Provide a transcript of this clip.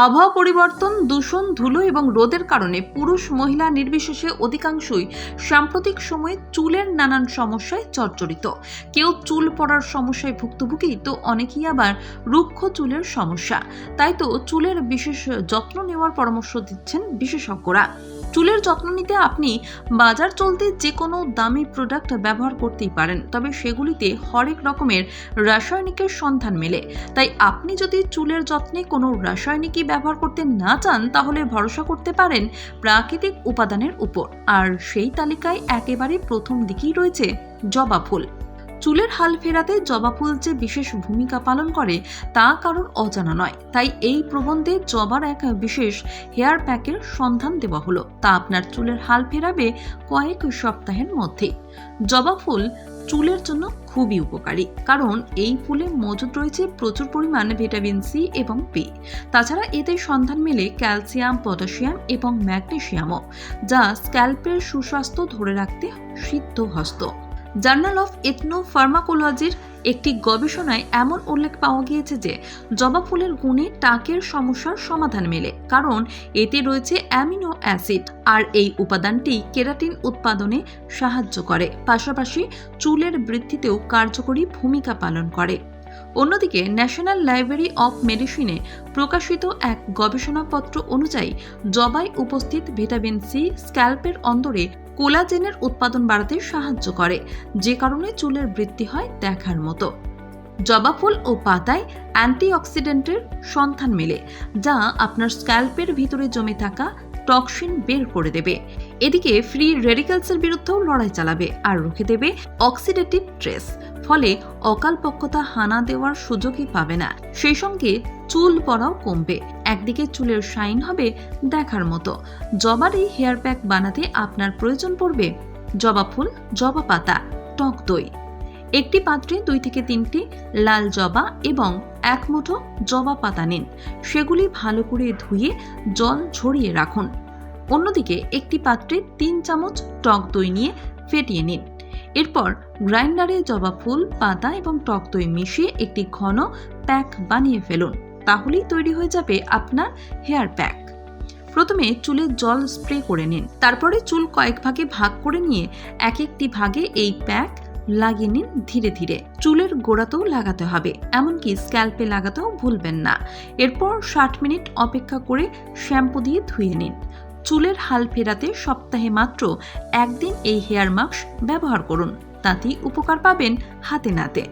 আবহাওয়া পরিবর্তন, দূষণ, ধুলো এবং রোদের কারণে পুরুষ মহিলা নির্বিশেষে অধিকাংশই সাম্প্রতিক সময়ে চুলের নানান সমস্যায় জর্জরিত। কেউ চুল পড়ার সমস্যায় ভুক্তভোগী, তো অনেকেই আবার রুক্ষ চুলের সমস্যা। তাই তো চুলের বিশেষ যত্ন নেওয়ার পরামর্শ দিচ্ছেন বিশেষজ্ঞরা। চুলের যত্ন নিতে আপনি বাজার চলতে যে কোনো দামি প্রোডাক্ট ব্যবহার করতেই পারেন, তবে সেগুলিতে হরেক রকমের রাসায়নিকের সন্ধান মেলে। তাই আপনি যদি চুলের যত্নে কোনো রাসায়নিকই ব্যবহার করতে না চান, তাহলে ভরসা করতে পারেন প্রাকৃতিক উপাদানের উপর। আর সেই তালিকায় একেবারে প্রথম দিকেই রয়েছে জবা ফুল। চুলের হাল ফেরাতে জবা ফুল যে বিশেষ ভূমিকা পালন করে তা কারোর অজানা নয়। তাই এই প্রবন্ধে জবার এক বিশেষ হেয়ার প্যাকের সন্ধান দেওয়া হলো, তা আপনার চুলের হাল ফেরাবে কয়েক সপ্তাহের মধ্যে। জবা ফুল চুলের জন্য খুবই উপকারী, কারণ এই ফুলে মজুদ রয়েছে প্রচুর পরিমাণ ভিটামিন সি এবং বি। তাছাড়া এতে সন্ধান মেলে ক্যালসিয়াম, পটাশিয়াম এবং ম্যাগনেসিয়ামও, যা স্ক্যাল্পের সুস্বাস্থ্য ধরে রাখতে সিদ্ধহস্ত। জার্নাল অফ এথনো ফার্মাকোলজির একটি গবেষণায় এমন উল্লেখ পাওয়া গিয়েছে যে জবা ফুলের গুণে টাকের সমস্যার সমাধান মেলে, কারণ এতে রয়েছে অ্যামিনো অ্যাসিড, আর এই উপাদানটি কেরাটিন উৎপাদনে সাহায্য করে, পাশাপাশি চুলের বৃদ্ধিতেও কার্যকরী ভূমিকা পালন করে। অন্যদিকে ন্যাশনাল লাইব্রেরি অফ মেডিসিনে প্রকাশিত এক গবেষণাপত্র অনুযায়ী জবায় উপস্থিত ভিটামিন সি স্ক্যাল্পের অন্দরে কোলাজেনের উৎপাদন বাড়াতে সাহায্য করে, যে কারণে চুলের বৃদ্ধি হয় দেখার মতো। জবা ফুল ও পাতায় অ্যান্টিঅক্সিডেন্টের সন্ধান মেলে, যা আপনার স্ক্যাল্পের ভিতরে জমে থাকা টক্সিন বের করে দেবে। এদিকে ফ্রি রেডিক্যালসের বিরুদ্ধেও লড়াই চালাবে আর রুখে দেবে অক্সিডেটিভ স্ট্রেস, ফলে অকালপক্কতা হানা দেওয়ার সুযোগই পাবে না। সেই সঙ্গে চুল পড়াও কমবে, একদিকে চুলের শাইন হবে দেখার মতো। জবার এই হেয়ার প্যাক বানাতে আপনার প্রয়োজন পড়বে জবা ফুল, জবা পাতা, টক দই। একটি পাত্রে 2 থেকে 3টি লাল জবা এবং 1 মুঠো জবা পাতা নিন। সেগুলি ভালো করে ধুয়ে জল ঝরিয়ে রাখুন। অন্যদিকে একটি পাত্রে 3 চামচ টক দই নিয়ে ফেটিয়ে নিন। এরপর গ্রাইন্ডারে জবা ফুল, পাতা এবং টক দই মিশিয়ে একটি ঘন প্যাক বানিয়ে ফেলুন। তাহলেই তৈরি হয়ে যাবে আপনার হেয়ার প্যাক। প্রথমে চুলে জল স্প্রে করে নিন, তারপরে চুল কয়েক ভাগে ভাগ করে নিয়ে এক একটি ভাগে এই প্যাক লাগিয়ে নিন ধীরে ধীরে। চুলের গোড়াতেও লাগাতে হবে, এমনকি স্ক্যাল্পে লাগাতেও ভুলবেন না। এরপর 60 মিনিট অপেক্ষা করে শ্যাম্পু দিয়ে ধুয়ে নিন। চুলের হাল ফেরাতে সপ্তাহে মাত্র 1 দিন এই হেয়ার মাস্ক ব্যবহার করুন, তাতেই উপকার পাবেন হাতে নাতে।